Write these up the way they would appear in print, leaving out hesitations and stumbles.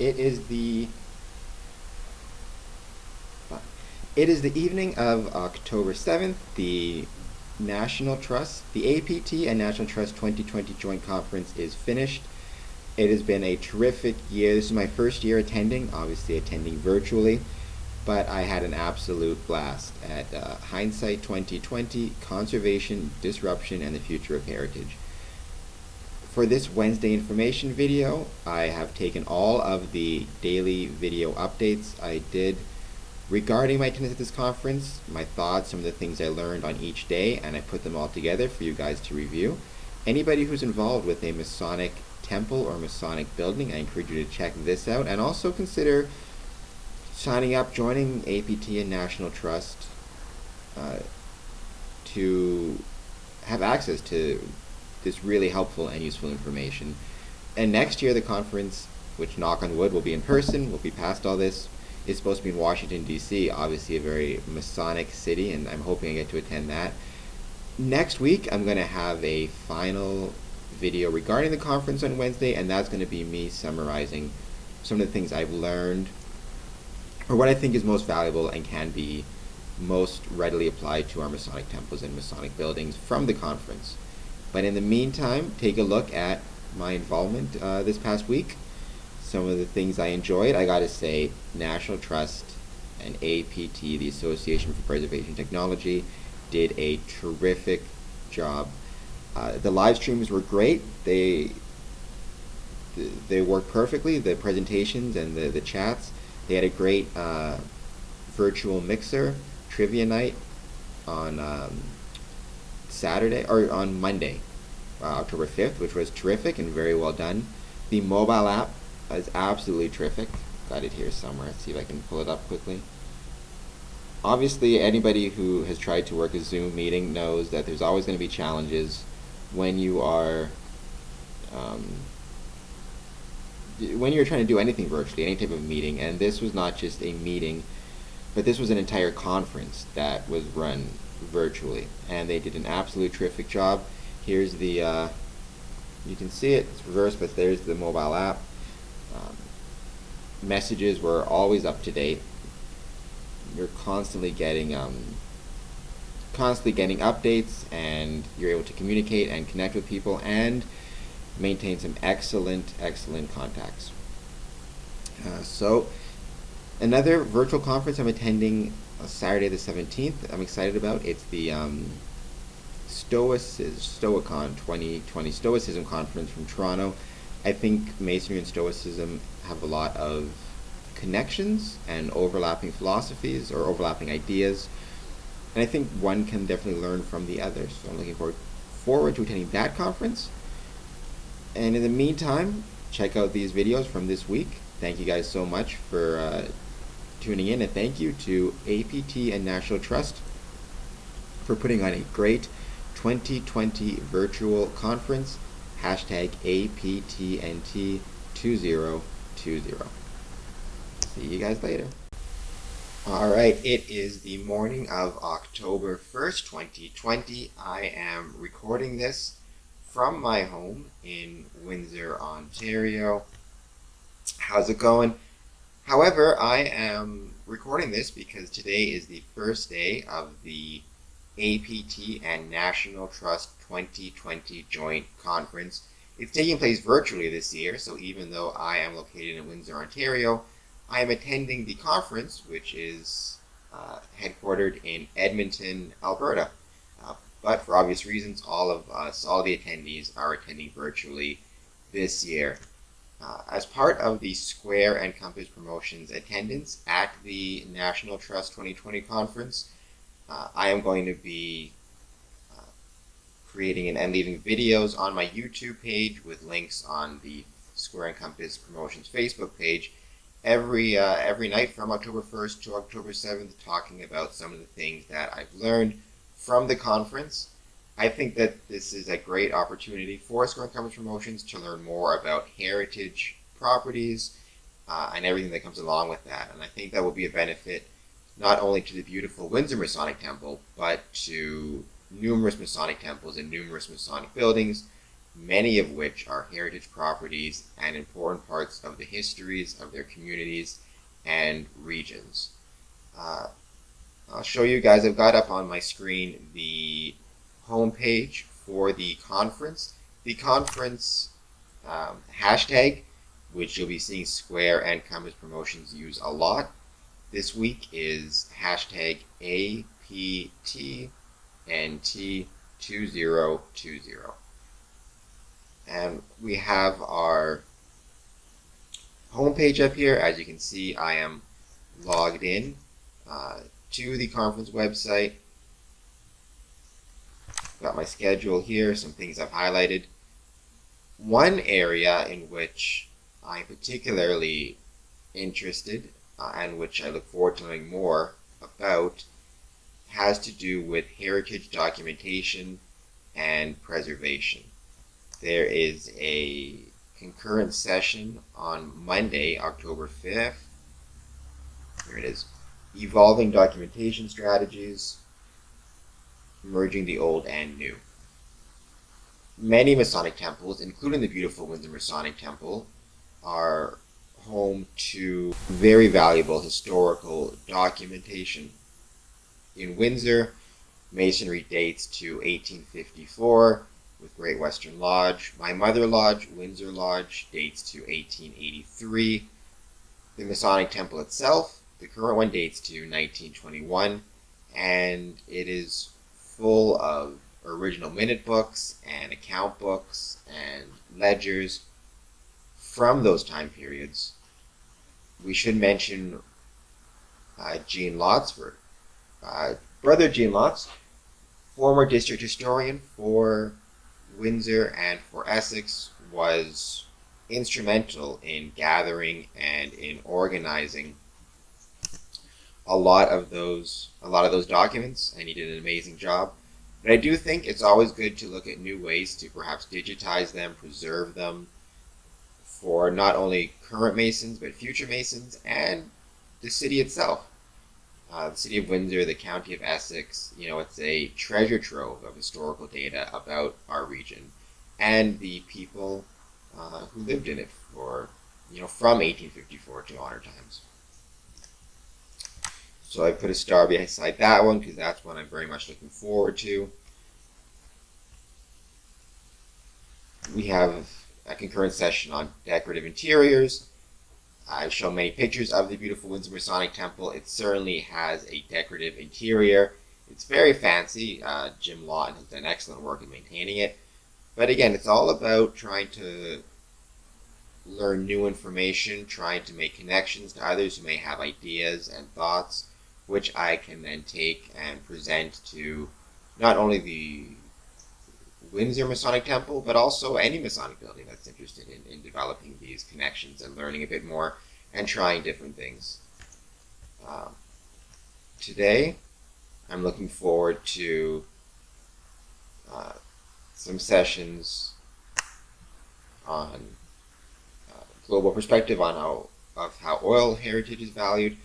It is the evening of October 7th. The National Trust, the APT and National Trust 2020 Joint Conference is finished. It has been a terrific year. This is my first year attending, obviously attending virtually, but I had an absolute blast at Hindsight 2020, Conservation, Disruption, and the Future of Heritage. For this Wednesday information video, I have taken all of the daily video updates I did regarding my attendance at this conference, my thoughts, some of the things I learned on each day, and I put them all together for you guys to review. Anybody who's involved with a Masonic temple or Masonic building, I encourage you to check this out and also consider signing up, joining APT and National Trust to have access to this really helpful and useful information. And next year the conference, which knock on wood will be in person, will be past all this, is supposed to be in Washington, D.C., obviously a very Masonic city, and I'm hoping I get to attend that. Next week, I'm going to have a final video regarding the conference on Wednesday, and that's going to be me summarizing some of the things I've learned, or what I think is most valuable and can be most readily applied to our Masonic temples and Masonic buildings from the conference. But in the meantime, take a look at my involvement this past week. Some of the things I enjoyed, I gotta say, National Trust and APT, the Association for Preservation Technology, did a terrific job. The live streams were great. They worked perfectly, the presentations and the chats. They had a great virtual mixer trivia night on Saturday, or on Monday, October 5th, which was terrific and very well done. The mobile app is absolutely terrific. Got it here somewhere. Let's see if I can pull it up quickly. Obviously, anybody who has tried to work a Zoom meeting knows that there's always going to be challenges when you are when you're trying to do anything virtually, any type of meeting. And this was not just a meeting, but this was an entire conference that was run virtually, and they did an absolute terrific job. Here's the you can see it, it's reversed, but there's the mobile app. Messages were always up to date. You're constantly getting updates, and you're able to communicate and connect with people and maintain some excellent contacts. So another virtual conference I'm attending Saturday the 17th, I'm excited about. It's the Stoicon 2020 Stoicism Conference from Toronto. I think Masonry and Stoicism have a lot of connections and overlapping philosophies or overlapping ideas, and I think one can definitely learn from the other. So I'm looking forward to attending that conference. And in the meantime, check out these videos from this week. Thank you guys so much for tuning in, and thank you to APT and National Trust for putting on a great 2020 virtual conference. Hashtag APTNT2020. See you guys later. Alright, it is the morning of October 1st, 2020. I am recording this from my home in Windsor, Ontario. How's it going? However, I am recording this because today is the first day of the APT and National Trust 2020 Joint Conference. It's taking place virtually this year, so even though I am located in Windsor, Ontario, I am attending the conference, which is headquartered in Edmonton, Alberta. But for obvious reasons, all of us, all the attendees, are attending virtually this year. As part of the Square and Compass Promotions attendance at the National Trust 2020 conference, I am going to be creating and leaving videos on my YouTube page with links on the Square and Compass Promotions Facebook page every night from October 1st to October 7th, talking about some of the things that I've learned from the conference. I think that this is a great opportunity for Square and Compass Promotions to learn more about heritage properties and everything that comes along with that. And I think that will be a benefit not only to the beautiful Windsor Masonic Temple, but to numerous Masonic temples and numerous Masonic buildings many of which are heritage properties and important parts of the histories of their communities and regions. I'll show you guys, I've got up on my screen the homepage for the conference. The conference hashtag, which you'll be seeing Square and Compass Promotions use a lot this week, is hashtag APT-2020. And we have our homepage up here. As you can see, I am logged in to the conference website. Got my schedule here, some things I've highlighted. One area in which I'm particularly interested and which I look forward to learning more about has to do with heritage documentation and preservation. There is a concurrent session on Monday, October 5th. Here it is. Evolving Documentation Strategies, Merging the Old and New. Many Masonic temples, including the beautiful Windsor Masonic Temple, are home to very valuable historical documentation. In Windsor, Masonry dates to 1854 with Great Western Lodge. My mother lodge, Windsor Lodge, dates to 1883. The Masonic Temple itself, the current one, dates to 1921, and it is full of original minute books and account books and ledgers from those time periods. We should mention Gene Lotsford. Brother Gene Lotz, former district historian for Windsor and for Essex, was instrumental in gathering and in organizing a lot of those documents, and he did an amazing job. But I do think it's always good to look at new ways to perhaps digitize them, preserve them for not only current Masons but future Masons and the city itself. The city of Windsor, the county of Essex, it's a treasure trove of historical data about our region and the people who lived in it from 1854 to modern times. So I put a star beside that one because that's one I'm very much looking forward to. We have a concurrent session on decorative interiors. I've shown many pictures of the beautiful Windsor Masonic Temple. It certainly has a decorative interior. It's very fancy. Jim Lawton has done excellent work in maintaining it. But again, it's all about trying to learn new information, trying to make connections to others who may have ideas and thoughts, which I can then take and present to not only the Windsor Masonic Temple, but also any Masonic building that's interested in developing these connections and learning a bit more and trying different things. Today, I'm looking forward to some sessions on global perspective on how oil heritage is valued.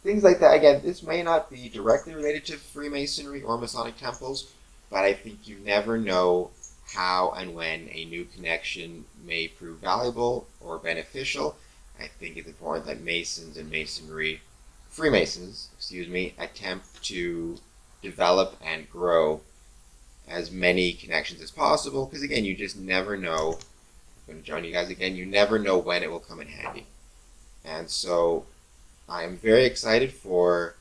Things like that. Again, this may not be directly related to Freemasonry or Masonic temples, but I think you never know how and when a new connection may prove valuable or beneficial. I think it's important that Masons and Freemasons, attempt to develop and grow as many connections as possible, because again, you just never know. I'm going to join you guys again. You never know when it will come in handy. And so I'm very excited for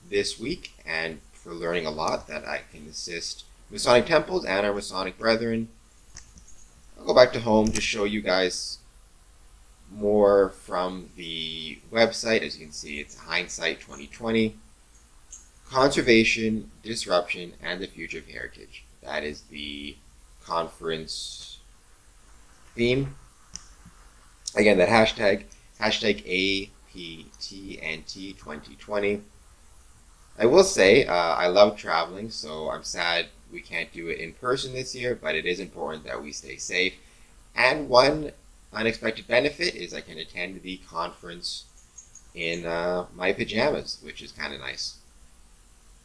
this week and for learning a lot that I can assist Masonic temples and our Masonic brethren. I'll go back to home to show you guys more from the website. As you can see, it's Hindsight 2020. Conservation, Disruption, and the Future of Heritage. That is the conference theme. Again, that hashtag APT-2020. I will say, I love traveling, so I'm sad we can't do it in person this year, but it is important that we stay safe. And one unexpected benefit is I can attend the conference in my pajamas, which is kind of nice.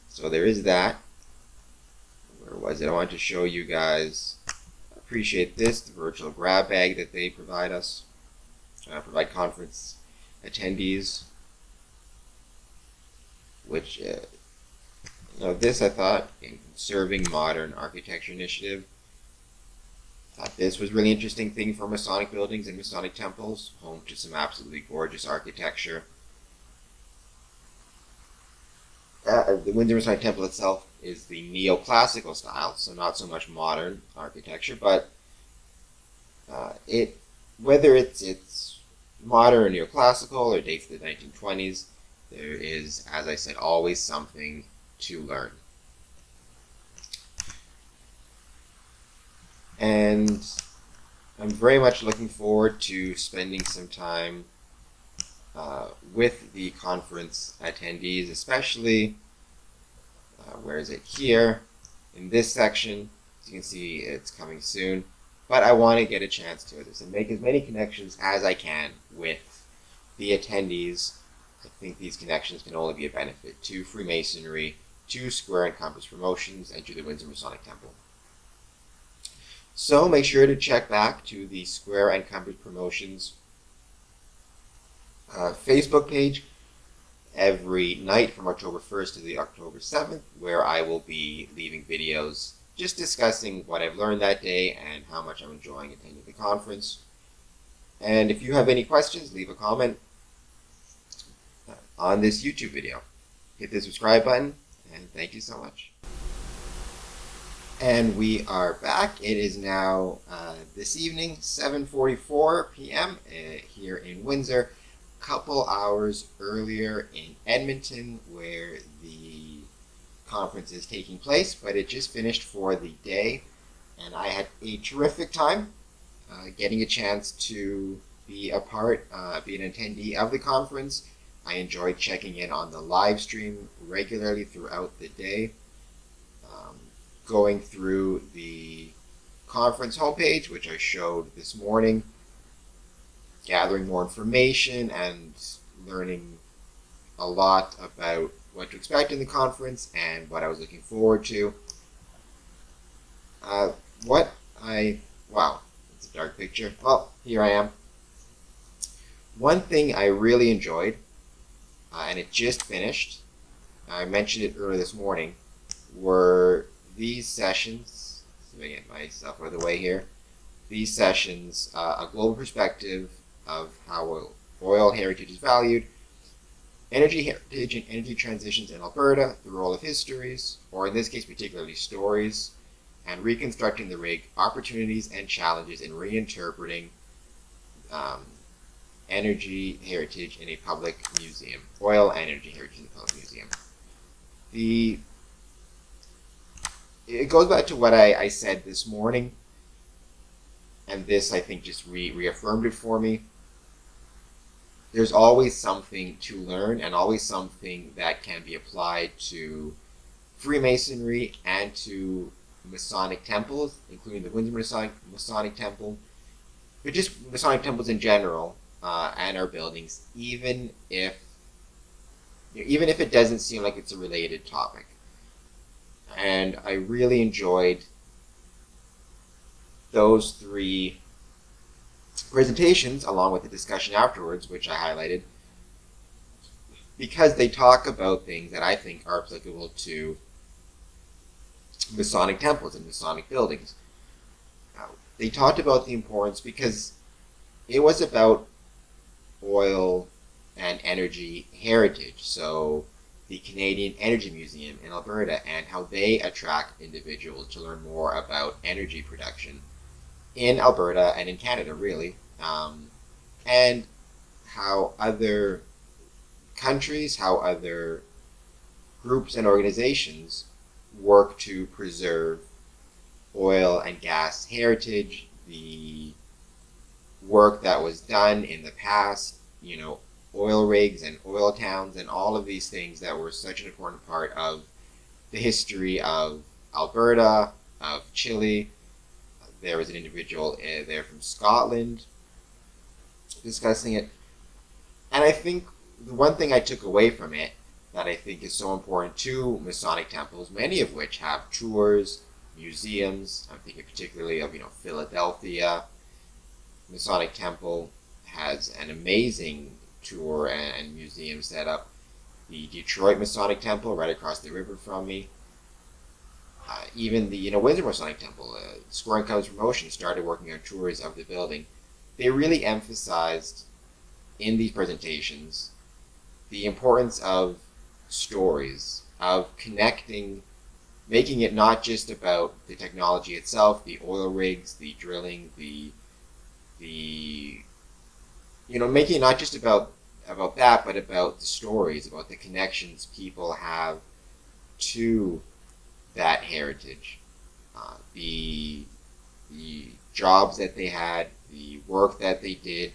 So there is that. Where was it? I wanted to show you guys appreciate this, the virtual grab bag that they provide us, provide conference attendees, which, this I thought, in Conserving Modern Architecture Initiative, thought this was really interesting thing for Masonic buildings and Masonic temples, home to some absolutely gorgeous architecture. The Windsor Masonic Temple itself is the neoclassical style, so not so much modern architecture, but whether it's modern or neoclassical or dates to the 1920s, there is, as I said, always something to learn. And I'm very much looking forward to spending some time with the conference attendees, especially, where is it? Here, in this section. As you can see, it's coming soon. But I want to get a chance to this and make as many connections as I can with the attendees. I think these connections can only be a benefit to Freemasonry, to Square and Compass Promotions, and to the Windsor Masonic Temple. So make sure to check back to the Square and Compass Promotions Facebook page every night from October 1st to the October 7th, where I will be leaving videos just discussing what I've learned that day and how much I'm enjoying attending the conference. And if you have any questions, leave a comment on this YouTube video. Hit the subscribe button, and thank you so much. And we are back. It is now this evening, 7:44 p.m. Here in Windsor. A couple hours earlier in Edmonton, where the conference is taking place, but it just finished for the day, and I had a terrific time getting a chance to be a part, be an attendee of the conference. I enjoyed checking in on the live stream regularly throughout the day, going through the conference homepage, which I showed this morning, gathering more information and learning a lot about what to expect in the conference and what I was looking forward to. Wow, it's a dark picture. Well, here I am. One thing I really enjoyed, and it just finished, I mentioned it earlier this morning, were these sessions. Let me get myself out of the way here. These sessions, a global perspective of how oil heritage is valued, energy heritage and energy transitions in Alberta, the role of histories, or in this case particularly stories, and reconstructing the rig, opportunities and challenges in reinterpreting energy heritage in a public museum, oil and energy heritage in a public museum. It goes back to what I said this morning, and this I think just reaffirmed it for me. There's always something to learn and always something that can be applied to Freemasonry and to Masonic temples, including the Windsor Masonic Temple, but just Masonic temples in general, and our buildings, even if it doesn't seem like it's a related topic. And I really enjoyed those three presentations, along with the discussion afterwards, which I highlighted, because they talk about things that I think are applicable to Masonic temples and Masonic buildings. They talked about the importance, because it was about oil and energy heritage. So the Canadian Energy Museum in Alberta, and how they attract individuals to learn more about energy production in Alberta and in Canada, really, and how other countries, how other groups and organizations work to preserve oil and gas heritage, the work that was done in the past, oil rigs and oil towns and all of these things that were such an important part of the history of Alberta, of Chile. There was an individual there from Scotland discussing it. And I think the one thing I took away from it that I think is so important to Masonic temples, many of which have tours, museums. I'm thinking particularly of Philadelphia. Masonic Temple has an amazing tour and museum set up. The Detroit Masonic Temple, right across the river from me. Even the Windsor Masonic Temple, Square and Comes Promotion started working on tours of the building. They really emphasized in these presentations the importance of stories, of connecting, making it not just about the technology itself, the oil rigs, the drilling, making it not just about that, but about the stories, about the connections people have to that heritage, the jobs that they had, the work that they did,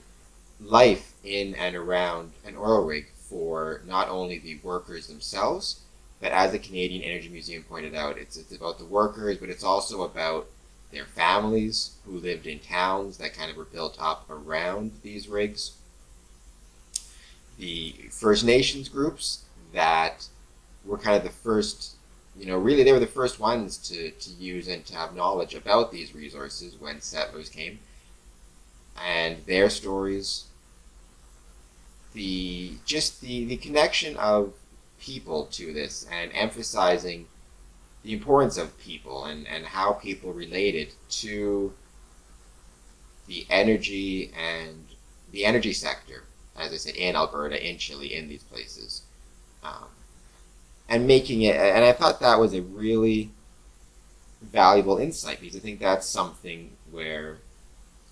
life in and around an oil rig for not only the workers themselves, but as the Canadian Energy Museum pointed out, it's about the workers, but it's also about their families who lived in towns that kind of were built up around these rigs. The First Nations groups that were kind of the first, really they were the first ones to use and to have knowledge about these resources when settlers came, and their stories. The connection of people to this and emphasizing the importance of people and how people related to the energy sector, as I said, in Alberta, in Chile, in these places. And making it, and I thought that was a really valuable insight, because I think that's something where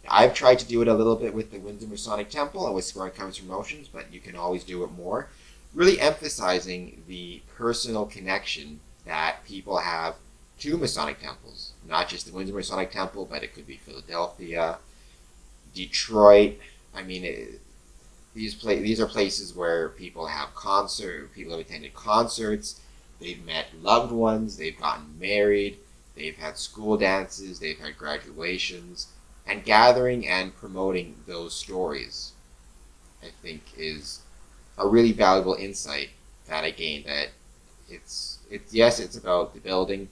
I've tried to do it a little bit with the Windsor Masonic Temple and with Square and Comes Promotions, but you can always do it more. Really emphasizing the personal connection that people have to Masonic temples. Not just the Windsor Masonic Temple, but it could be Philadelphia, Detroit. I mean, these are places where people have attended concerts, they've met loved ones, they've gotten married, they've had school dances, they've had graduations, and gathering and promoting those stories, I think, is a really valuable insight that I gained. That it's about the building,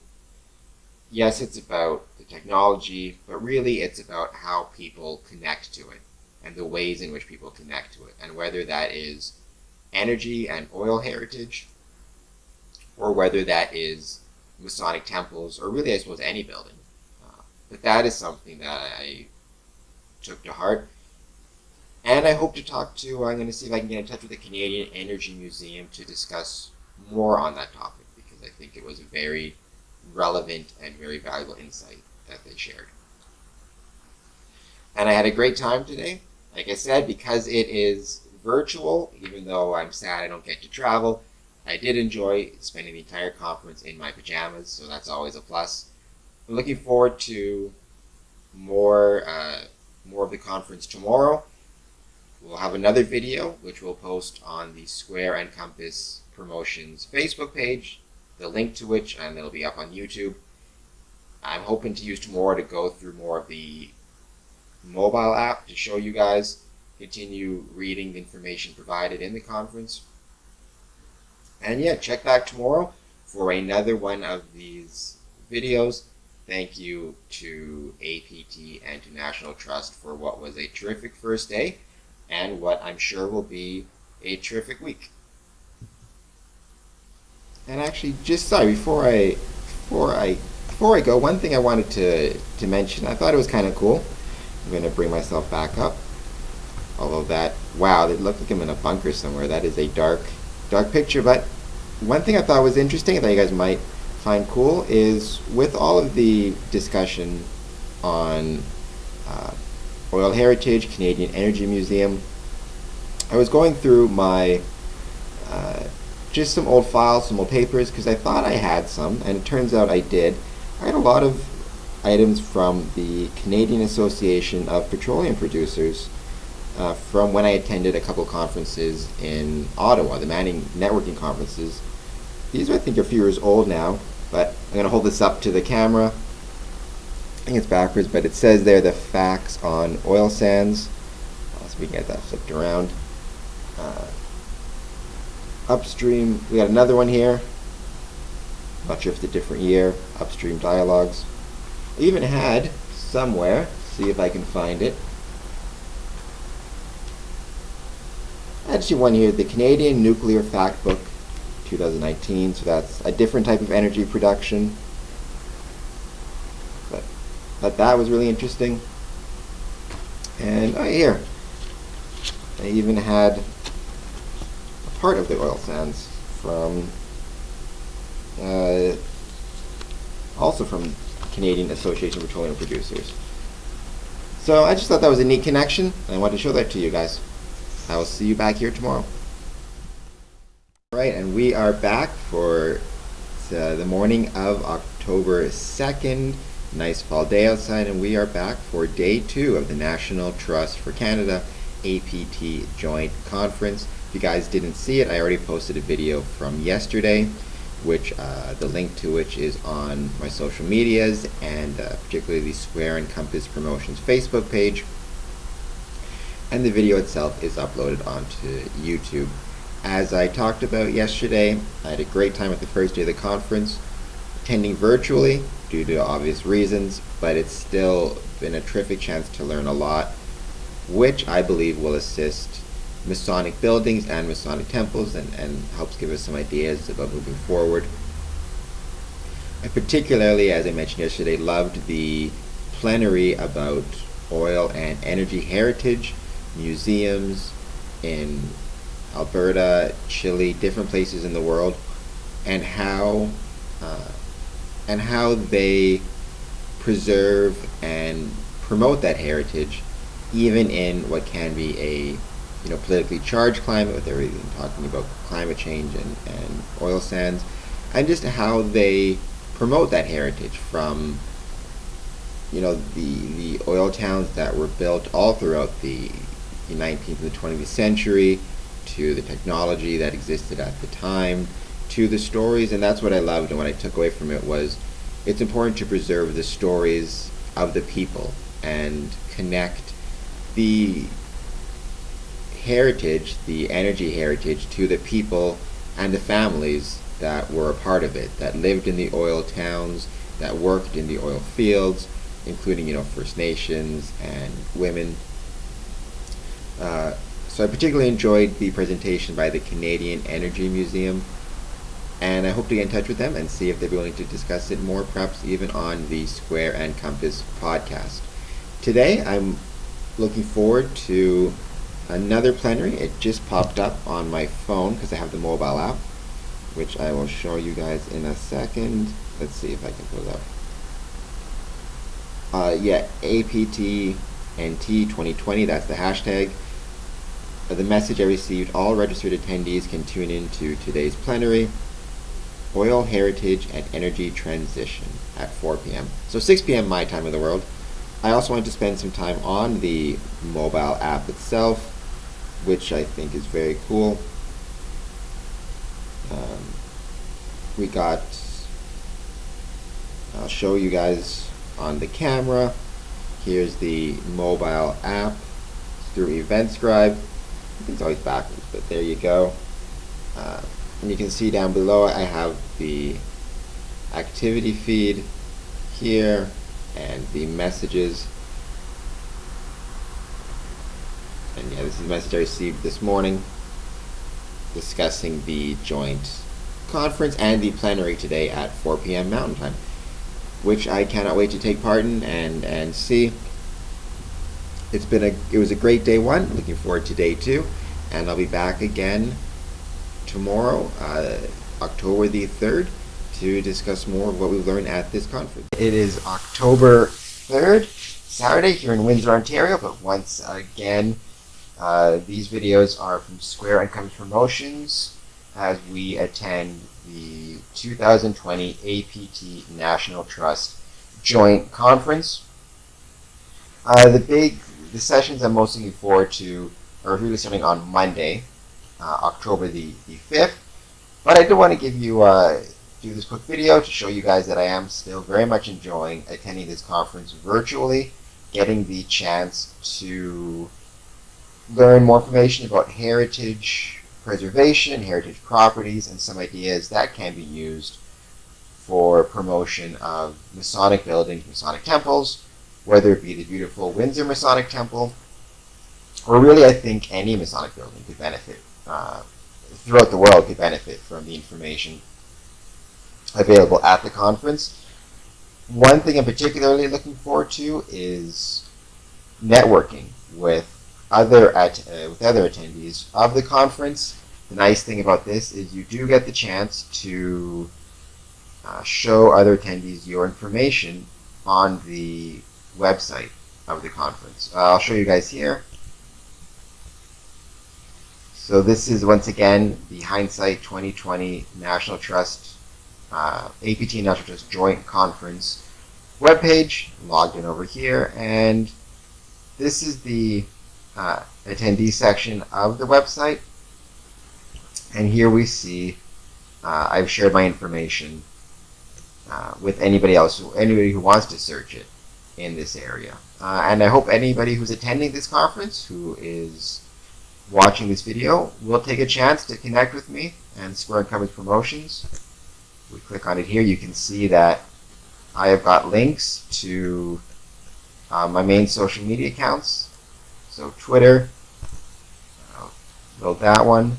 yes, it's about the technology, but really it's about how people connect to it and the ways in which people connect to it, and whether that is energy and oil heritage, or whether that is Masonic temples, or really, I suppose, any building. But that is something that I took to heart. And I hope to I'm going to see if I can get in touch with the Canadian Energy Museum to discuss more on that topic, because I think it was a very relevant and very valuable insight that they shared. And I had a great time today. Like I said, because it is virtual, even though I'm sad I don't get to travel, I did enjoy spending the entire conference in my pajamas, so that's always a plus. I'm looking forward to more of the conference tomorrow. We'll have another video, which we'll post on the Square and Compass Promotions Facebook page, the link to which, and it'll be up on YouTube. I'm hoping to use tomorrow to go through more of the mobile app to show you guys, continue reading the information provided in the conference. And yeah, check back tomorrow for another one of these videos. Thank you to APT and to National Trust for what was a terrific first day, and what I'm sure will be a terrific week. And actually, before I go, one thing I wanted to mention, I thought it was kind of cool. I'm going to bring myself back up. Although wow, it looked like I'm in a bunker somewhere. That is a dark picture. But one thing I thought was interesting, I thought you guys might find cool, is with all of the discussion on oil heritage, Canadian Energy Museum, I was going through my just some old files, some old papers, because I thought I had some, and it turns out I did. I had a lot of items from the Canadian Association of Petroleum Producers from when I attended a couple conferences in Ottawa, the Manning Networking conferences. These, I think, are a few years old now, but I'm going to hold this up to the camera. I think it's backwards, but it says there the facts on oil sands. So we can get that flipped around. Upstream, we got another one here. Not sure if it's a different year. Upstream Dialogues. I even had somewhere, see if I can find it. Actually, one here, the Canadian Nuclear Fact Book 2019. So that's a different type of energy production. But that was really interesting. And here, I even had a part of the oil sands from, also from Canadian Association of Petroleum Producers. So I just thought that was a neat connection, and I wanted to show that to you guys. I will see you back here tomorrow. All right, and we are back for the morning of October 2nd. Nice fall day outside, and we are back for day 2 of the National Trust for Canada APT Joint Conference. If you guys didn't see it, I already posted a video from yesterday, which the link to which is on my social medias, and particularly the Square and Compass Promotions Facebook page. And the video itself is uploaded onto YouTube. As I talked about yesterday, I had a great time at the first day of the conference, attending virtually due to obvious reasons, but it's still been a terrific chance to learn a lot, which I believe will assist Masonic buildings and Masonic temples, and helps give us some ideas about moving forward. I particularly, as I mentioned yesterday, loved the plenary about oil and energy heritage, museums in Alberta, Chile, different places in the world, and how they preserve and promote that heritage, even in what can be a politically charged climate, with everything talking about climate change and oil sands, and just how they promote that heritage from the oil towns that were built all throughout the 19th and the 20th century, to the technology that existed at the time, to the stories. And that's what I loved, and what I took away from it was it's important to preserve the stories of the people and connect the heritage, the energy heritage, to the people and the families that were a part of it, that lived in the oil towns, that worked in the oil fields, including First Nations and women. So I particularly enjoyed the presentation by the Canadian Energy Museum, and I hope to get in touch with them and see if they'd be willing to discuss it more, perhaps even on the Square and Compass podcast. Today I'm looking forward to another plenary. It just popped up on my phone because I have the mobile app, which I will show you guys in a second. Let's see if I can pull it up. APT-NT 2020, that's the hashtag. The message I received: all registered attendees can tune in to today's plenary, Oil Heritage and Energy Transition, at 4 p.m. So 6 p.m. my time of the world. I also wanted to spend some time on the mobile app itself, which I think is very cool. I'll show you guys on the camera. Here's the mobile app through EventScribe. I think it's always backwards, but there you go. And you can see down below I have the activity feed here and the messages. And this is the message I received this morning discussing the joint conference and the plenary today at 4 p.m. Mountain Time, which I cannot wait to take part in and see. It was a great day 1. Looking forward to day 2, and I'll be back again tomorrow, October the 3rd, to discuss more of what we've learned at this conference. It is October 3rd, Saturday, here in Windsor, Ontario, but once again, these videos are from Square and Compass Promotions as we attend the 2020 APT-National Trust Joint Conference. The sessions I'm most looking forward to are really starting on Monday, October the 5th. But I do want to give you do this quick video to show you guys that I am still very much enjoying attending this conference virtually, getting the chance to learn more information about heritage preservation, heritage properties, and some ideas that can be used for promotion of Masonic buildings, Masonic temples, whether it be the beautiful Windsor Masonic Temple, or really I think any Masonic building could benefit, throughout the world could benefit from the information available at the conference. One thing I'm particularly looking forward to is networking with other attendees of the conference. The nice thing about this is you do get the chance to show other attendees your information on the website of the conference. I'll show you guys here. So this is once again the Hindsight 2020 National Trust APT-National Trust Joint Conference webpage. Logged in over here, and this is the attendee section of the website. And here we see I've shared my information with anybody else, anybody who wants to search it in this area. And I hope anybody who's attending this conference, who is watching this video, will take a chance to connect with me and Square and Compass Promotions. We click on it here, you can see that I have got links to my main social media accounts. So Twitter, I'll load that one.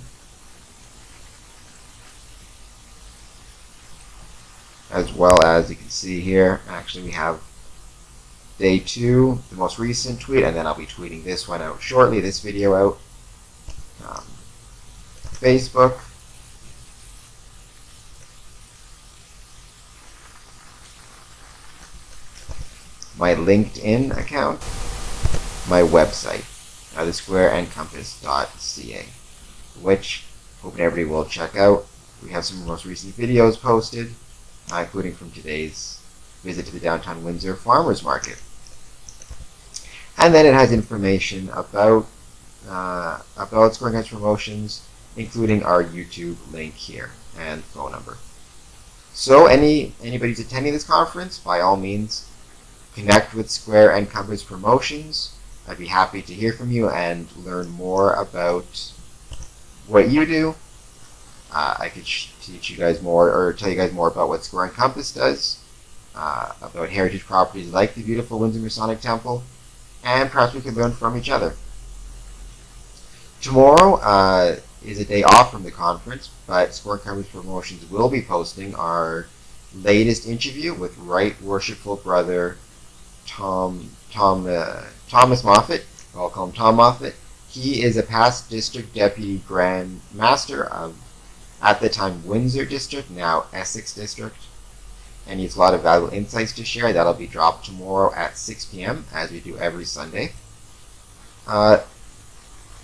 As well as you can see here, actually we have day 2, the most recent tweet, and then I'll be tweeting this one out shortly, this video out. Facebook, my LinkedIn account, my website, thesquareandcompass.ca, which hoping everybody will check out. We have some of the most recent videos posted, including from today's visit to the downtown Windsor Farmers Market. And then it has information about Square and Compass Promotions, including our YouTube link here and phone number. So anybody who's attending this conference, by all means, connect with Square and Compass Promotions. I'd be happy to hear from you and learn more about what you do. I could teach you guys more, or tell you guys more about what Square and Compass does, about heritage properties like the beautiful Windsor Masonic Temple, and perhaps we could learn from each other. Tomorrow is a day off from the conference, but Square and Compass Promotions will be posting our latest interview with Right Worshipful Brother Thomas Moffat. I'll call him Tom Moffat. He is a past District Deputy Grand Master of, at the time, Windsor District, now Essex District, and he has a lot of valuable insights to share. That'll be dropped tomorrow at 6 p.m., as we do every Sunday.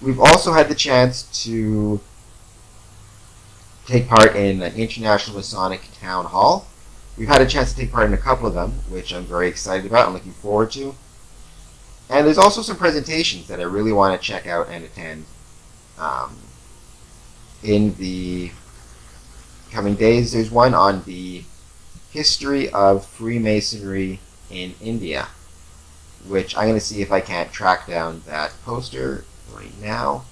We've also had the chance to take part in an International Masonic Town Hall. We've had a chance to take part in a couple of them, which I'm very excited about and looking forward to. And there's also some presentations that I really want to check out and attend in the coming days. There's one on the history of Freemasonry in India, which I'm going to see if I can't track down that poster right now.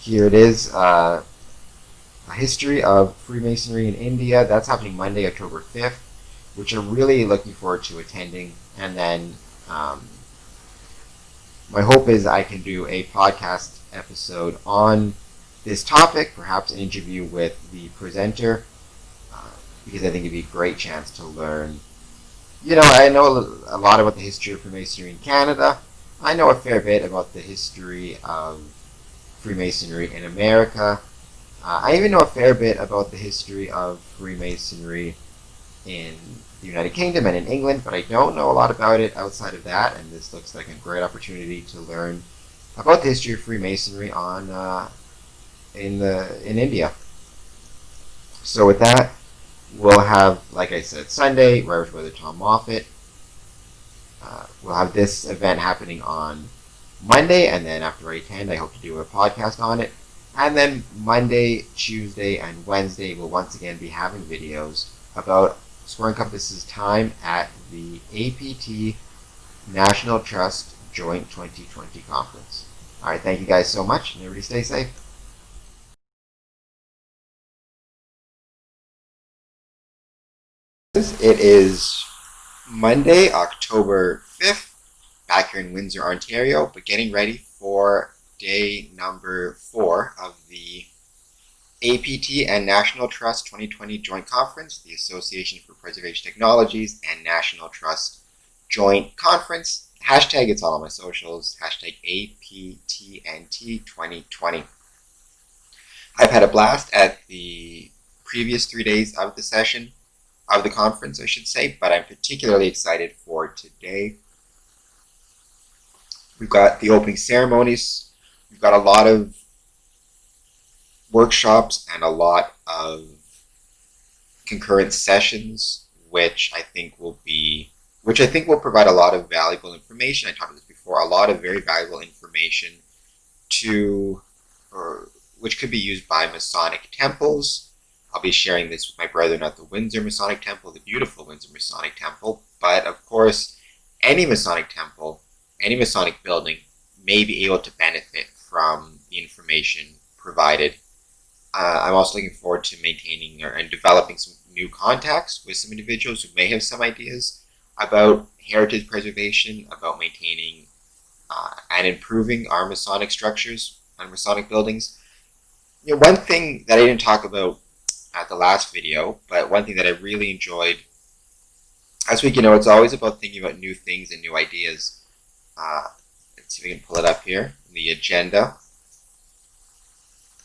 Here it is, a history of Freemasonry in India. That's happening Monday, October 5th, which I'm really looking forward to attending. And then my hope is I can do a podcast episode on this topic, perhaps an interview with the presenter, because I think it'd be a great chance to learn. You know, I know a lot about the history of Freemasonry in Canada. I know a fair bit about the history of Freemasonry in America. I even know a fair bit about the history of Freemasonry in the United Kingdom and in England, but I don't know a lot about it outside of that, and this looks like a great opportunity to learn about the history of Freemasonry in India. So with that, we'll have, like I said, Sunday, Right Brother Tom Moffat. We'll have this event happening on Monday, and then after I attend, I hope to do a podcast on it. And then Monday, Tuesday, and Wednesday, we'll once again be having videos about Square and Compass's time at the APT-National Trust Joint 2020 Conference. All right, thank you guys so much, and everybody stay safe. It is Monday, October 5th, back here in Windsor, Ontario, but getting ready for day number 4 of the APT-National Trust 2020 Joint Conference, the Association for Preservation Technologies and National Trust Joint Conference. Hashtag it's all on my socials, hashtag APTNT2020. I've had a blast at the previous 3 days of the session, of the conference, I should say, but I'm particularly excited for today. We've got the opening ceremonies, we've got a lot of workshops and a lot of concurrent sessions, which I think will provide a lot of valuable information. I talked about this before, a lot of very valuable information which could be used by Masonic Temples. I'll be sharing this with my brethren at the Windsor Masonic Temple, the beautiful Windsor Masonic Temple, but of course, any Masonic temple, any Masonic building may be able to benefit from the information provided. I'm also looking forward to maintaining and developing some new contacts with some individuals who may have some ideas about heritage preservation, about maintaining and improving our Masonic structures and Masonic buildings. One thing that I didn't talk about at the last video, but one thing that I really enjoyed last week, it's always about thinking about new things and new ideas. Let's see if we can pull it up here, the agenda.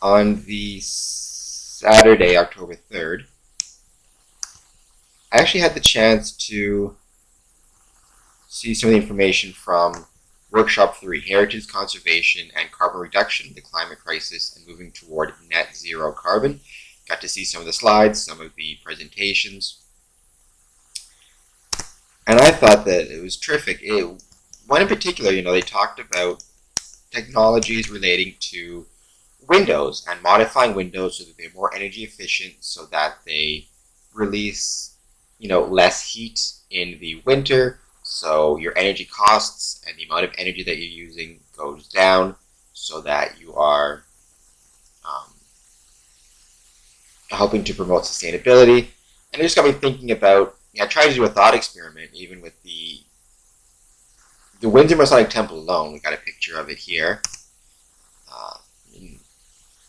On the Saturday, October 3rd, I actually had the chance to see some of the information from Workshop 3, Heritage Conservation and Carbon Reduction, the Climate Crisis and Moving Toward Net Zero Carbon. Got to see some of the slides, some of the presentations, and I thought that it was terrific. One in particular, they talked about technologies relating to windows and modifying windows so that they're more energy efficient, so that they release, less heat in the winter, so your energy costs and the amount of energy that you're using goes down, so that you are helping to promote sustainability. And it just got me thinking about, I tried to do a thought experiment even with the Windsor Masonic Temple alone. We got a picture of it here.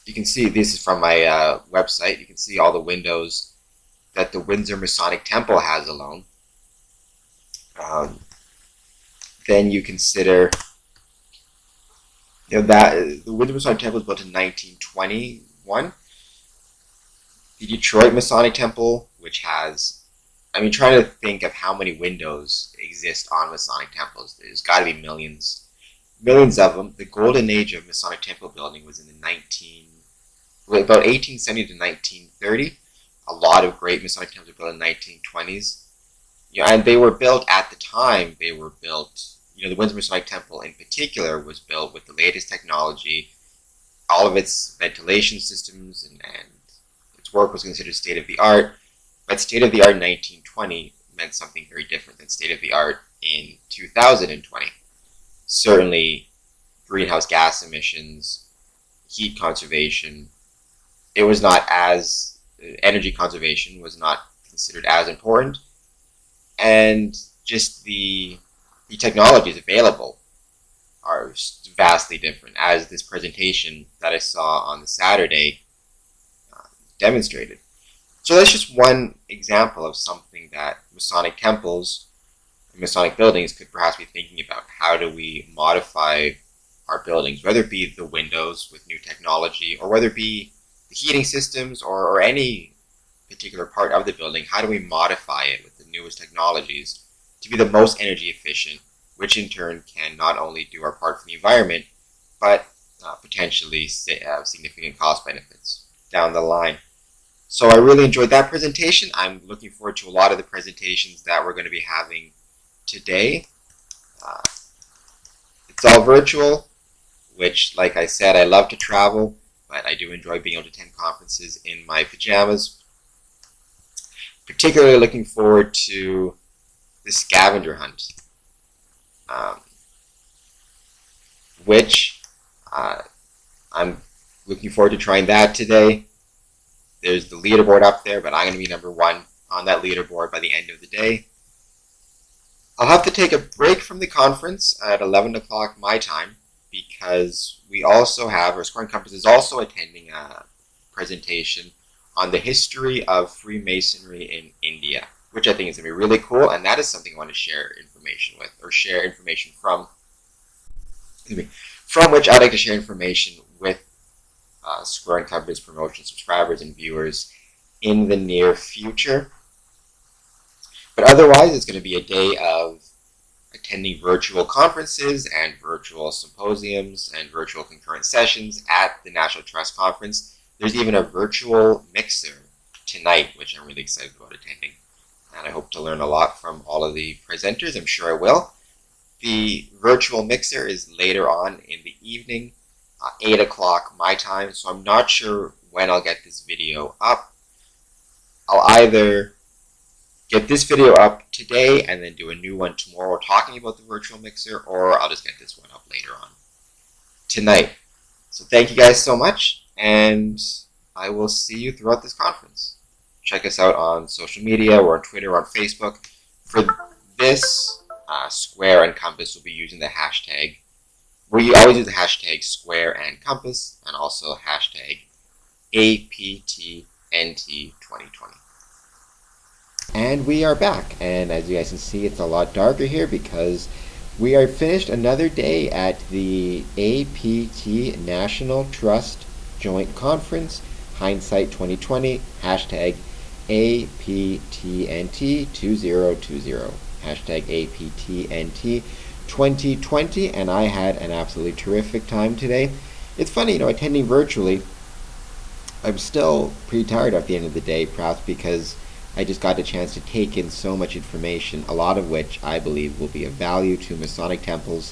You can see, this is from my website, you can see all the windows that the Windsor Masonic Temple has alone. Then you consider that the Windsor Masonic Temple was built in 1921. The Detroit Masonic Temple, which has, trying to think of how many windows exist on Masonic temples. There's got to be millions of them. The golden age of Masonic temple building was in the about 1870 to 1930. A lot of great Masonic temples were built in the 1920s. And they were built at the time. The Windsor Masonic Temple in particular was built with the latest technology. All of its ventilation systems and its work was considered state-of-the-art. But state-of-the-art in 1920 meant something very different than state-of-the-art in 2020. Certainly, greenhouse gas emissions, heat conservation, energy conservation was not considered as important. And just the technologies available are vastly different, as this presentation that I saw on the Saturday demonstrated. So that's just one example of something that Masonic temples and Masonic buildings could perhaps be thinking about. How do we modify our buildings, whether it be the windows with new technology, or whether it be the heating systems, or any particular part of the building? How do we modify it with the newest technologies to be the most energy efficient, which in turn can not only do our part for the environment, but potentially have significant cost benefits down the line. So I really enjoyed that presentation. I'm looking forward to a lot of the presentations that we're going to be having today. It's all virtual, which, like I said, I love to travel, but I do enjoy being able to attend conferences in my pajamas. Particularly looking forward to the scavenger hunt, which I'm looking forward to trying that today. There's the leaderboard up there, but I'm going to be number 1 on that leaderboard by the end of the day. I'll have to take a break from the conference at 11 o'clock my time because we also have, or Square and Compass is also attending a presentation on the history of Freemasonry in India, which I think is going to be really cool, and that is something I want to share information with, or share information from, from which I'd like to share information with Square and Compass promotion subscribers and viewers in the near future. But otherwise, it's going to be a day of attending virtual conferences and virtual symposiums and virtual concurrent sessions at the National Trust Conference. There's even a virtual mixer tonight, which I'm really excited about attending. And I hope to learn a lot from all of the presenters. I'm sure I will. The virtual mixer is later on in the evening, 8 o'clock my time, so I'm not sure when I'll get this video up. I'll either get this video up today and then do a new one tomorrow talking about the virtual mixer, or I'll just get this one up later on tonight. So thank you guys so much, and I will see you throughout this conference. Check us out on social media, or on Twitter, or on Facebook. For this, Square and Compass will be using the hashtag. We always use the hashtag Square and Compass, and also hashtag APT-NT2020. And we are back, and as you guys can see, it's a lot darker here because we are finished another day at the APT-National Trust Joint Conference, Hindsight 2020, hashtag APT-NT2020, hashtag APT-NT2020, and I had an absolutely terrific time today. It's funny, attending virtually, I'm still pretty tired at the end of the day, perhaps because I just got a chance to take in so much information, a lot of which I believe will be of value to Masonic temples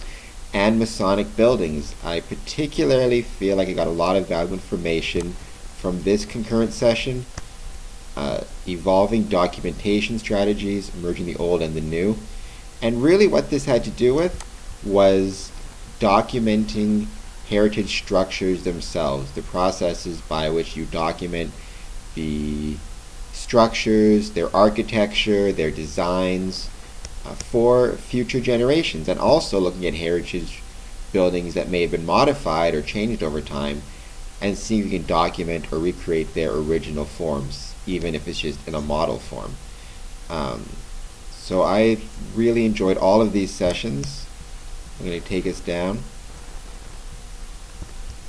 and Masonic buildings. I particularly feel like I got a lot of valuable information from this concurrent session, evolving documentation strategies, merging the old and the new. And really what this had to do with was documenting heritage structures themselves, the processes by which you document the structures, their architecture, their designs for future generations, and also looking at heritage buildings that may have been modified or changed over time and see if you can document or recreate their original forms, even if it's just in a model form. So I really enjoyed all of these sessions. I'm going to take us down.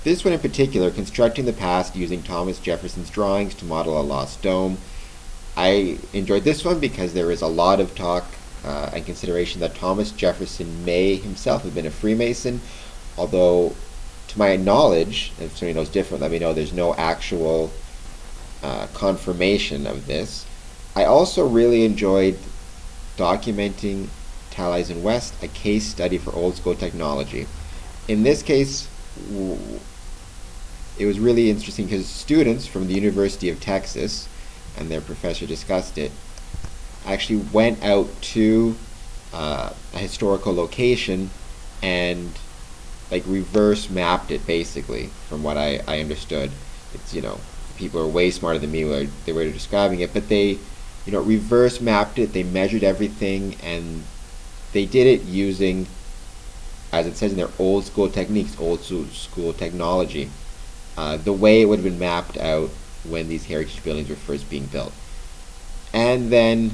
This one in particular, constructing the past using Thomas Jefferson's drawings to model a lost dome. I enjoyed this one because there is a lot of talk and consideration that Thomas Jefferson may himself have been a Freemason, although to my knowledge, if somebody knows different, let me know, there's no actual confirmation of this. I also really enjoyed documenting Tallies West, a case study for old school technology. In this case, it was really interesting because students from the University of Texas, and their professor discussed it, actually went out to a historical location and reverse mapped it, basically, from what I understood. It's, people are way smarter than me where they were describing it, but they, reverse mapped it, they measured everything, and they did it using, as it says in their old school techniques, old school technology, the way it would have been mapped out when these heritage buildings were first being built. And then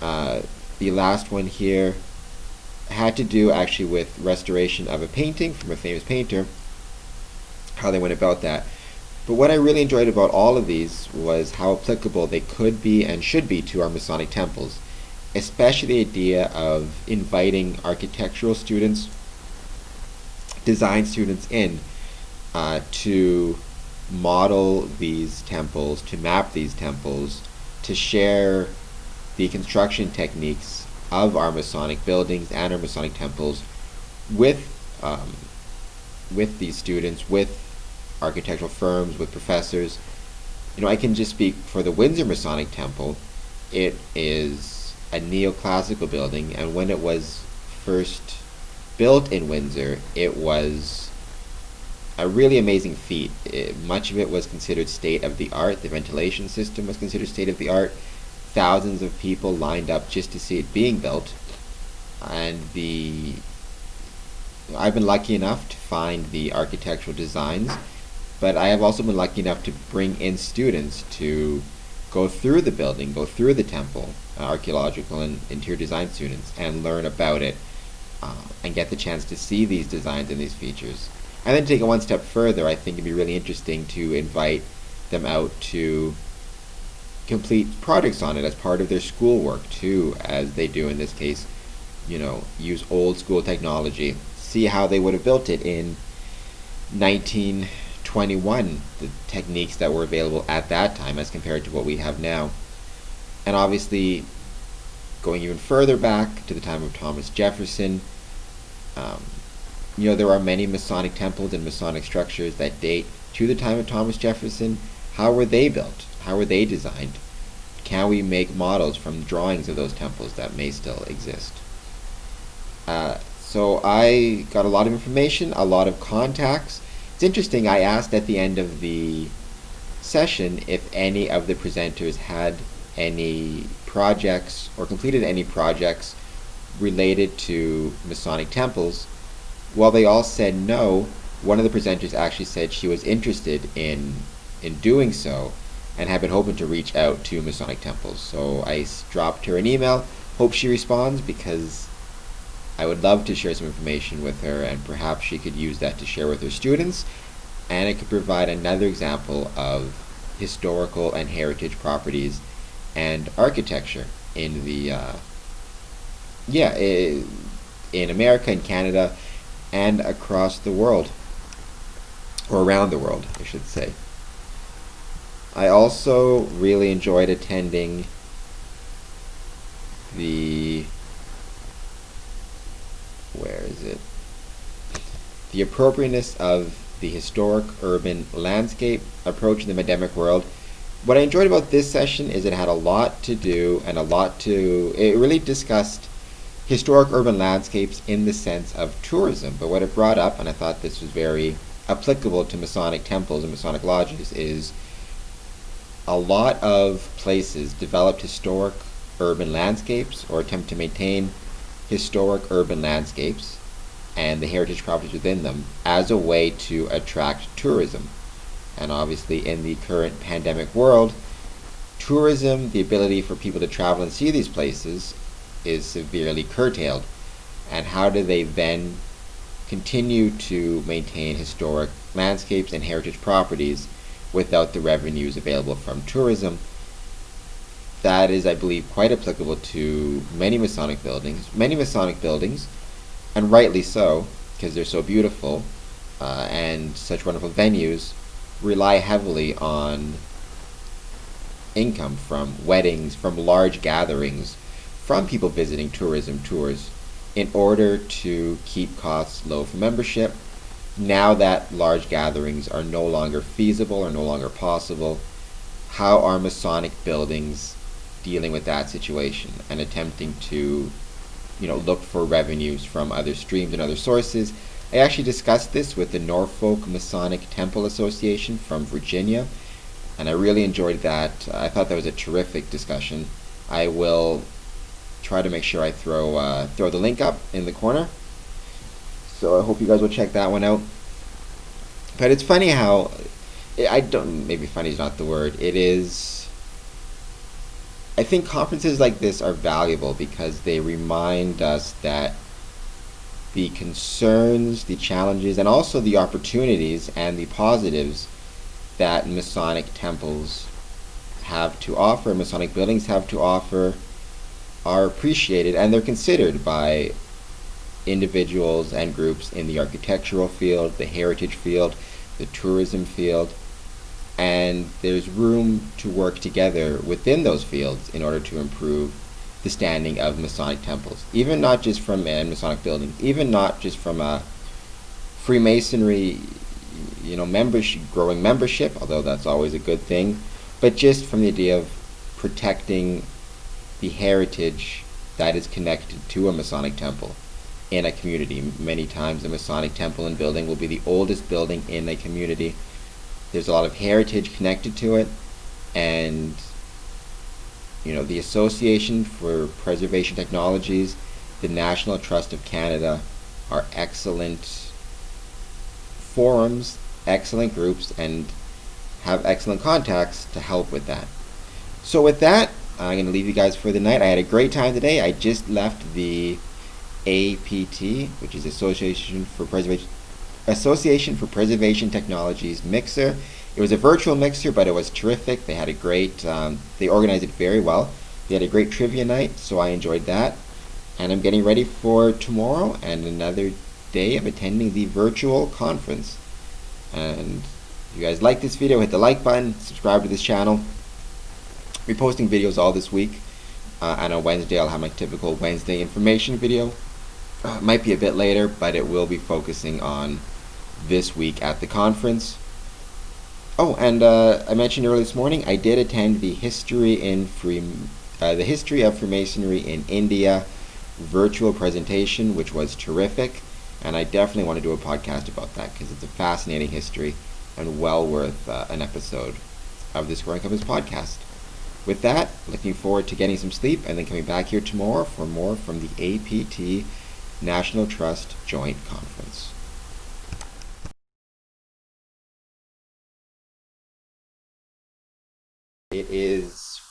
the last one here had to do actually with restoration of a painting from a famous painter, how they went about that. But what I really enjoyed about all of these was how applicable they could be and should be to our Masonic temples, especially the idea of inviting architectural students, design students in to model these temples, to map these temples, to share the construction techniques of our Masonic buildings and our Masonic temples with these students, with architectural firms, with professors. I can just speak for the Windsor Masonic Temple. It is a neoclassical building, and when it was first built in Windsor, it was a really amazing feat. Much of it was considered state of the art. The ventilation system was considered state of the art. thousands of people lined up just to see it being built. And I've been lucky enough to find the architectural designs, but I have also been lucky enough to bring in students to go through the building, go through the temple, archaeological and interior design students, and learn about it, and get the chance to see these designs and these features. And then to take it one step further, I think it'd be really interesting to invite them out to complete projects on it as part of their schoolwork too, as they do in this case, use old school technology, see how they would have built it in 1921, the techniques that were available at that time as compared to what we have now. And obviously, going even further back to the time of Thomas Jefferson, there are many Masonic temples and Masonic structures that date to the time of Thomas Jefferson. How were they built? How were they designed? Can we make models from drawings of those temples that may still exist? So I got a lot of information, a lot of contacts. It's interesting, I asked at the end of the session if any of the presenters had any projects or completed any projects related to Masonic temples. Well, they all said no. One of the presenters actually said she was interested in doing so and had been hoping to reach out to Masonic temples. So I dropped her an email. Hope she responds, because I would love to share some information with her, and perhaps she could use that to share with her students, and it could provide another example of historical and heritage properties and architecture in the in America and Canada and across the world, or around the world, I should say. I also really enjoyed attending the appropriateness of the historic urban landscape approach in the pandemic world. What I enjoyed about this session is it had a lot to do and it really discussed historic urban landscapes in the sense of tourism. But what it brought up, and I thought this was very applicable to Masonic temples and Masonic lodges, is a lot of places developed historic urban landscapes or attempt to maintain historic urban landscapes and the heritage properties within them as a way to attract tourism. And obviously in the current pandemic world, tourism, the ability for people to travel and see these places, is severely curtailed. And how do they then continue to maintain historic landscapes and heritage properties without the revenues available from tourism? That is, I believe, quite applicable to many Masonic buildings. Many Masonic buildings, and rightly so, because they're so beautiful and such wonderful venues, rely heavily on income from weddings, from large gatherings, from people visiting tourism tours, in order to keep costs low for membership. Now that large gatherings are no longer feasible or no longer possible, how are Masonic buildings dealing with that situation and attempting to look for revenues from other streams and other sources? I actually discussed this with the Norfolk Masonic Temple Association from Virginia, and I really enjoyed that. I thought that was a terrific discussion. I will try to make sure I throw the link up in the corner, so I hope you guys will check that one out. But it's funny how maybe funny is not the word. It is, I think conferences like this are valuable because they remind us that the concerns, the challenges, and also the opportunities and the positives that Masonic temples have to offer, Masonic buildings have to offer, are appreciated, and they're considered by individuals and groups in the architectural field, the heritage field, the tourism field, and there's room to work together within those fields in order to improve the standing of Masonic temples, even not just from Masonic buildings, even not just from a Freemasonry, growing membership, although that's always a good thing, but just from the idea of protecting the heritage that is connected to a Masonic temple in a community. Many times the Masonic temple and building will be the oldest building in a community. There's a lot of heritage connected to it, and The Association for Preservation Technologies, the National Trust of Canada are excellent forums, excellent groups, and have excellent contacts to help with that. So with that, I'm going to leave you guys for the night. I had a great time today. I just left the APT, which is Association for Preservation Technologies mixer. It was a virtual mixer, but it was terrific. They had a great, they organized it very well. They had a great trivia night, so I enjoyed that. And I'm getting ready for tomorrow and another day of attending the virtual conference. And if you guys like this video, hit the like button, subscribe to this channel. I'll be posting videos all this week. And on Wednesday, I'll have my typical Wednesday information video. It might be a bit later, but it will be focusing on this week at the conference. Oh, and I mentioned earlier this morning, I did attend the History of Freemasonry in India virtual presentation, which was terrific. And I definitely want to do a podcast about that because it's a fascinating history and well worth an episode of the Square Compass podcast. With that, looking forward to getting some sleep and then coming back here tomorrow for more from the APT-National Trust Joint Conference. It is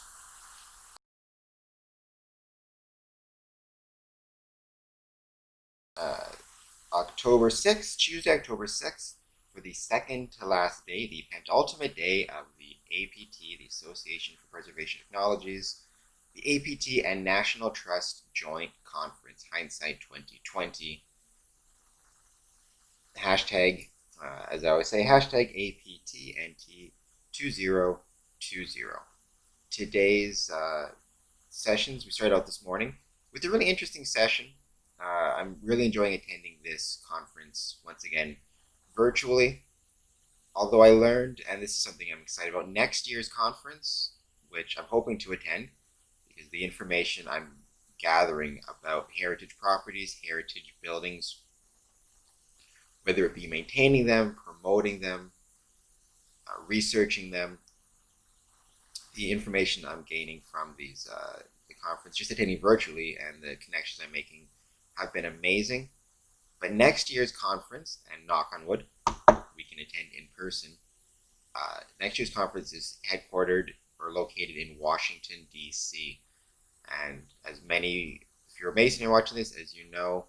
October 6th, Tuesday, October 6th, for the second to last day, the penultimate day of the APT, the Association for Preservation Technologies, the APT and National Trust Joint Conference, Hindsight 2020. Hashtag, as I always say, hashtag APTNT2020. Today's sessions, we started out this morning with a really interesting session. I'm really enjoying attending this conference once again virtually. Although I learned, and this is something I'm excited about, next year's conference, which I'm hoping to attend, because the information I'm gathering about heritage properties, heritage buildings, whether it be maintaining them, promoting them, researching them, the information I'm gaining from the conference, just attending virtually, and the connections I'm making have been amazing. But next year's conference, and knock on wood, we can attend in person. Next year's conference is headquartered or located in Washington, D.C. And as many, if you're a Mason and watching this, as you know,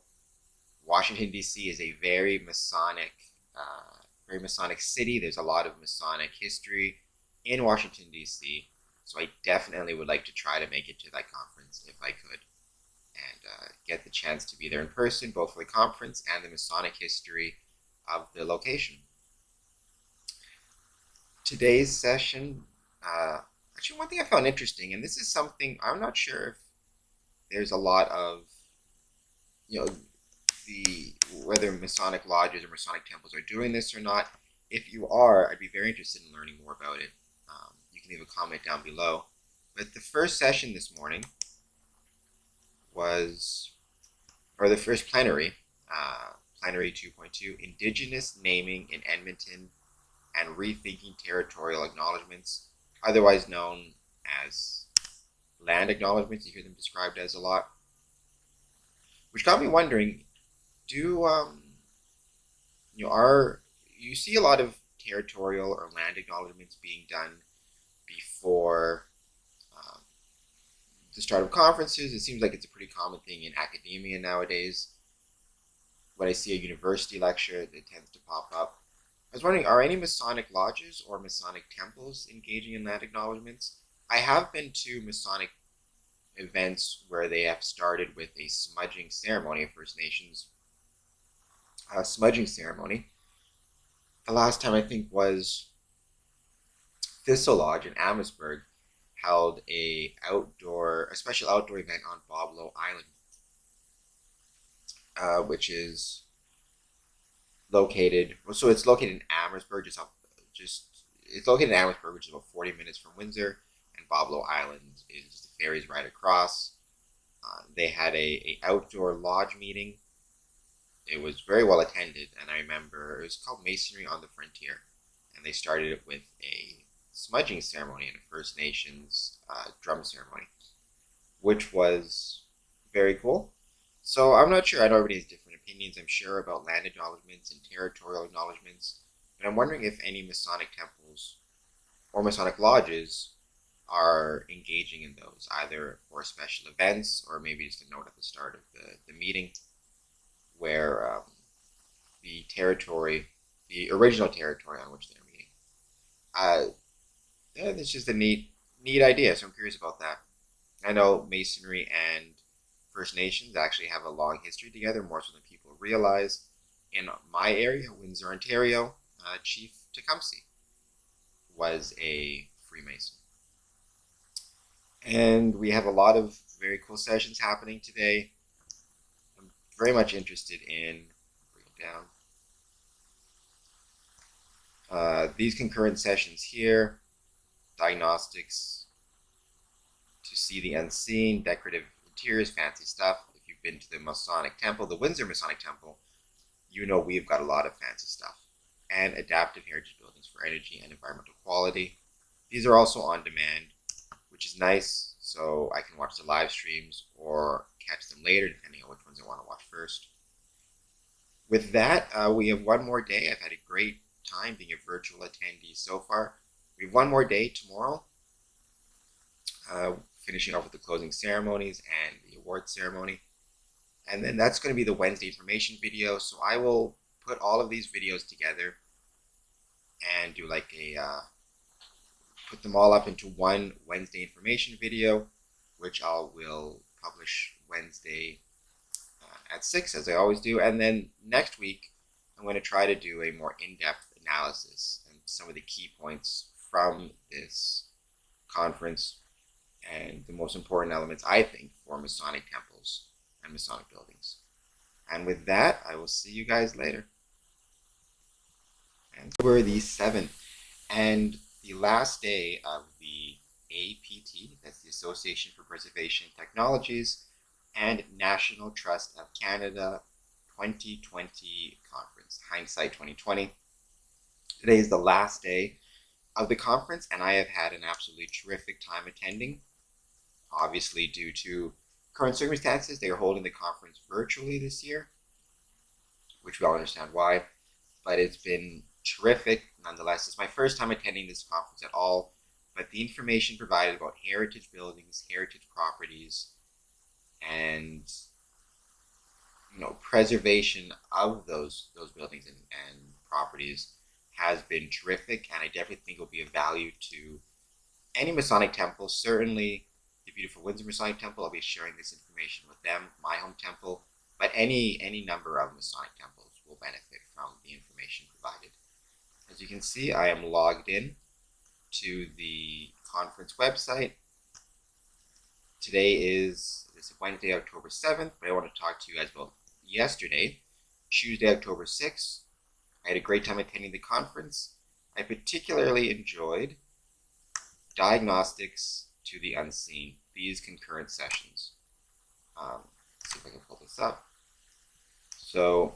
Washington, D.C. is a very Masonic city. There's a lot of Masonic history in Washington, D.C. So I definitely would like to try to make it to that conference if I could, and get the chance to be there in person, both for the conference and the Masonic history of the location. Today's session, actually one thing I found interesting, and this is something I'm not sure if there's a lot of, whether Masonic lodges or Masonic temples are doing this or not. If you are, I'd be very interested in learning more about it. You can leave a comment down below. But the first session this morning was, or the first plenary, plenary 2.2, Indigenous Naming in Edmonton and Rethinking Territorial Acknowledgements, otherwise known as land acknowledgements. You hear them described as a lot, which got me wondering, you see a lot of territorial or land acknowledgements being done before the start of conferences? It seems like it's a pretty common thing in academia nowadays. When I see a university lecture, it tends to pop up. I was wondering, are any Masonic lodges or Masonic temples engaging in land acknowledgements? I have been to Masonic events where they have started with a smudging ceremony, a First Nations smudging ceremony. The last time I think was Thistle Lodge in Amherstburg held a special outdoor event on Boblo Island, which is located. So it's located in Amherstburg, it's located in Amherstburg, which is about 40 minutes from Windsor, and Boblo Island is the ferries right across. They had a outdoor lodge meeting. It was very well attended, and I remember it was called Masonry on the Frontier, and they started it with a smudging ceremony and a First Nations drum ceremony, which was very cool. So I'm not sure. I know everybody has different opinions, I'm sure, about land acknowledgements and territorial acknowledgements, but I'm wondering if any Masonic temples or Masonic lodges are engaging in those, either for special events or maybe just a note at the start of the meeting where the territory, the original territory on which they're meeting. Yeah, it's just a neat idea, so I'm curious about that. I know Masonry and First Nations actually have a long history together, more so than people realize. In my area, Windsor, Ontario, Chief Tecumseh was a Freemason. And we have a lot of very cool sessions happening today. I'm very much interested in, bring it down, these concurrent sessions here, diagnostics to see the unseen, decorative interiors, fancy stuff. If you've been to the Masonic Temple, the Windsor Masonic Temple, you know we've got a lot of fancy stuff. And adaptive heritage buildings for energy and environmental quality. These are also on demand, which is nice, so I can watch the live streams or catch them later, depending on which ones I want to watch first. With that, we have one more day. I've had a great time being a virtual attendee so far. We have one more day tomorrow, finishing off with the closing ceremonies and the award ceremony. And then that's going to be the Wednesday information video, so I will put all of these videos together and do like a put them all up into one Wednesday information video, which I will publish Wednesday at 6, as I always do. And then next week I'm going to try to do a more in-depth analysis and some of the key points from this conference and the most important elements, I think, for Masonic temples and Masonic buildings. And with that, I will see you guys later. And we're the 7th and the last day of the APT, that's the Association for Preservation Technologies, and National Trust of Canada 2020 conference, Hindsight 2020. Today is the last day of the conference, and I have had an absolutely terrific time attending. Obviously, due to current circumstances, they are holding the conference virtually this year, which we all understand why, but it's been terrific nonetheless. It's my first time attending this conference at all, but the information provided about heritage buildings, heritage properties, and preservation of those buildings and properties has been terrific, and I definitely think it will be of value to any Masonic temple. Certainly the beautiful Windsor Masonic Temple, I'll be sharing this information with them, my home temple, but any number of Masonic temples will benefit from the information provided. As you can see, I am logged in to the conference website. Today is Wednesday, October 7th, but I want to talk to you guys about yesterday, Tuesday, October 6th. I had a great time attending the conference. I particularly enjoyed diagnostics to the unseen, these concurrent sessions. Let's see if I can pull this up. So,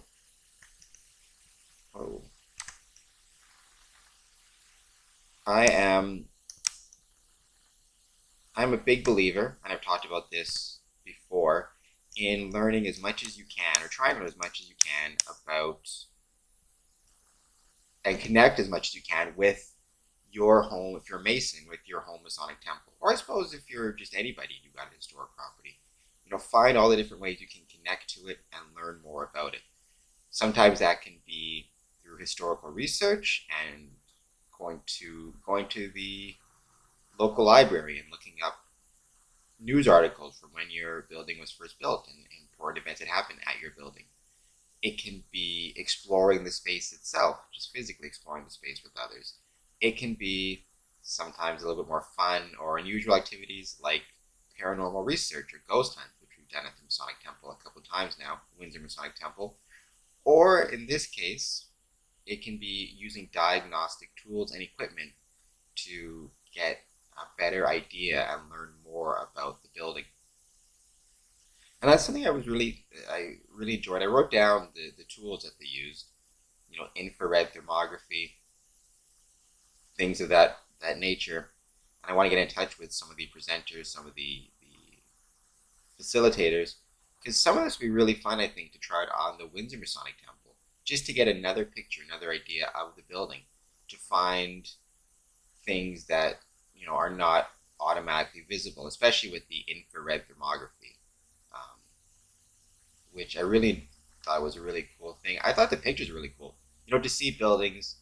I'm a big believer, and I've talked about this before, in learning as much as you can, or trying to learn as much as you can about, and connect as much as you can with your home, if you're a Mason, with your home Masonic temple. Or I suppose if you're just anybody, you've got a historic property. Find all the different ways you can connect to it and learn more about it. Sometimes that can be through historical research and going to the local library and looking up news articles from when your building was first built and important events that happened at your building. It can be exploring the space itself, just physically exploring the space with others. It can be sometimes a little bit more fun or unusual activities like paranormal research or ghost hunts, which we've done at the Masonic Temple a couple of times now, Windsor Masonic Temple. Or in this case, it can be using diagnostic tools and equipment to get a better idea and learn more about the building. And that's something I really enjoyed. I wrote down the tools that they used, infrared thermography, things of that nature. And I want to get in touch with some of the presenters, some of the facilitators, because some of this would be really fun, I think, to try it on the Windsor Masonic Temple, just to get another picture, another idea of the building, to find things that, you know, are not automatically visible, especially with the infrared thermography, which I really thought was a really cool thing. I thought the pictures were really cool. You know, to see buildings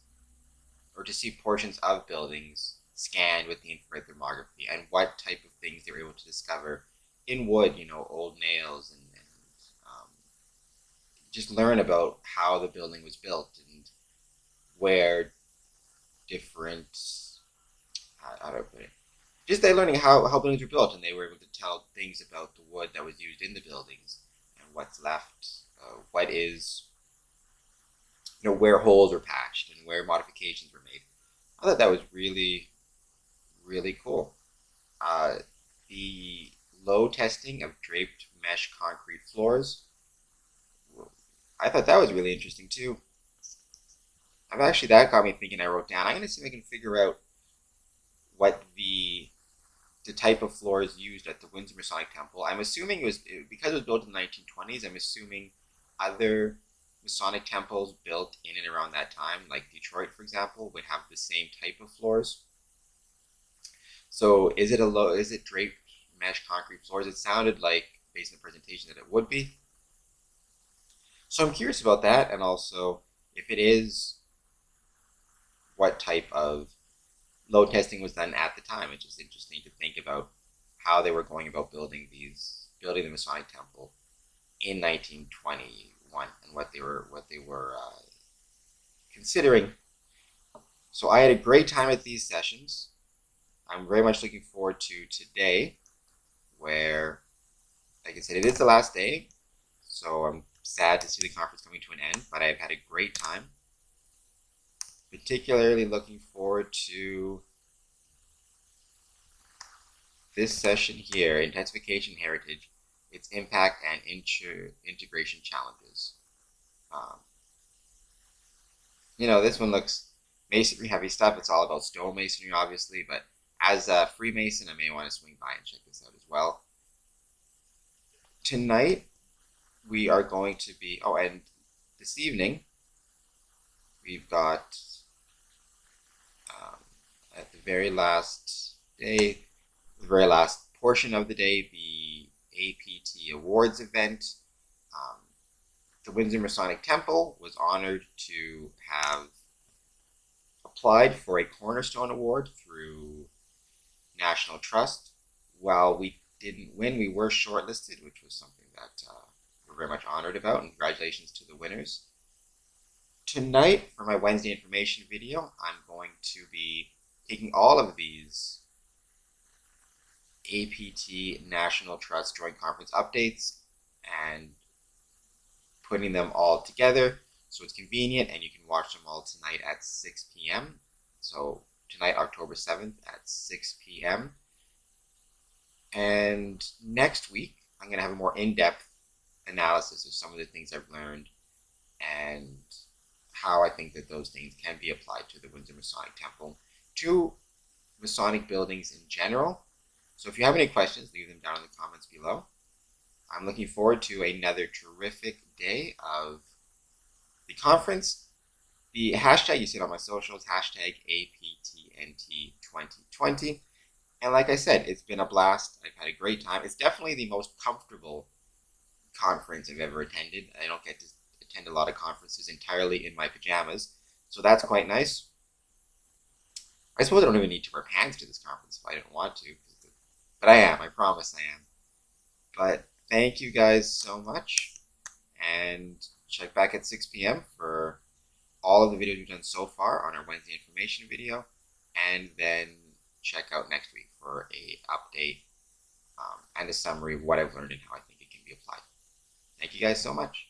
or to see portions of buildings scanned with the infrared thermography and what type of things they were able to discover in wood, you know, old nails, and just learn about how the building was built and where different, how do I put it? Just they learning how buildings were built, and they were able to tell things about the wood that was used in the buildings and what's left, what is, you know, where holes were patched and where modifications were made. I thought that was really, really cool. The load testing of draped mesh concrete floors, I thought that was really interesting too. That got me thinking. I wrote down, I'm going to see if I can figure out what the type of floors used at the Windsor Masonic Temple. I'm assuming it was, because it was built in the 1920s, I'm assuming other Masonic temples built in and around that time, like Detroit, for example, would have the same type of floors. So is it draped mesh concrete floors? It sounded like, based on the presentation, that it would be. So I'm curious about that, and also, if it is, what type of load testing was done at the time. It's just interesting to think about how they were going about building the Masonic Temple in 1921 and what they were considering. So I had a great time at these sessions. I'm very much looking forward to today, where, like I said, it is the last day, so I'm sad to see the conference coming to an end, but I've had a great time. Particularly looking forward to this session here, Intensification Heritage, its Impact and Integration Challenges. You know, this one looks masonry heavy stuff. It's all about stone masonry, obviously, but as a Freemason, I may want to swing by and check this out as well. Tonight, we are going to be, and this evening, we've got, at the very last day, the very last portion of the day, the APT Awards event. The Windsor Masonic Temple was honored to have applied for a Cornerstone Award through National Trust. While we didn't win, we were shortlisted, which was something that we're very much honored about, and congratulations to the winners. Tonight, for my Wednesday information video, I'm going to be taking all of these APT-National Trust Joint Conference updates and putting them all together so it's convenient, and you can watch them all tonight at 6 p.m. So tonight, October 7th at 6 p.m. And next week, I'm going to have a more in-depth analysis of some of the things I've learned and how I think that those things can be applied to the Windsor Masonic Temple, to Masonic buildings in general. So if you have any questions, leave them down in the comments below. I'm looking forward to another terrific day of the conference. The hashtag you see on my socials, hashtag APTNT2020. And like I said, it's been a blast. I've had a great time. It's definitely the most comfortable conference I've ever attended. I don't get to attend a lot of conferences entirely in my pajamas, so that's quite nice. I suppose I don't even need to wear pants to this conference if I didn't want to, but I am. I promise I am. But thank you guys so much, and check back at 6 p.m. for all of the videos we've done so far on our Wednesday information video, and then check out next week for a update and a summary of what I've learned and how I think it can be applied. Thank you guys so much.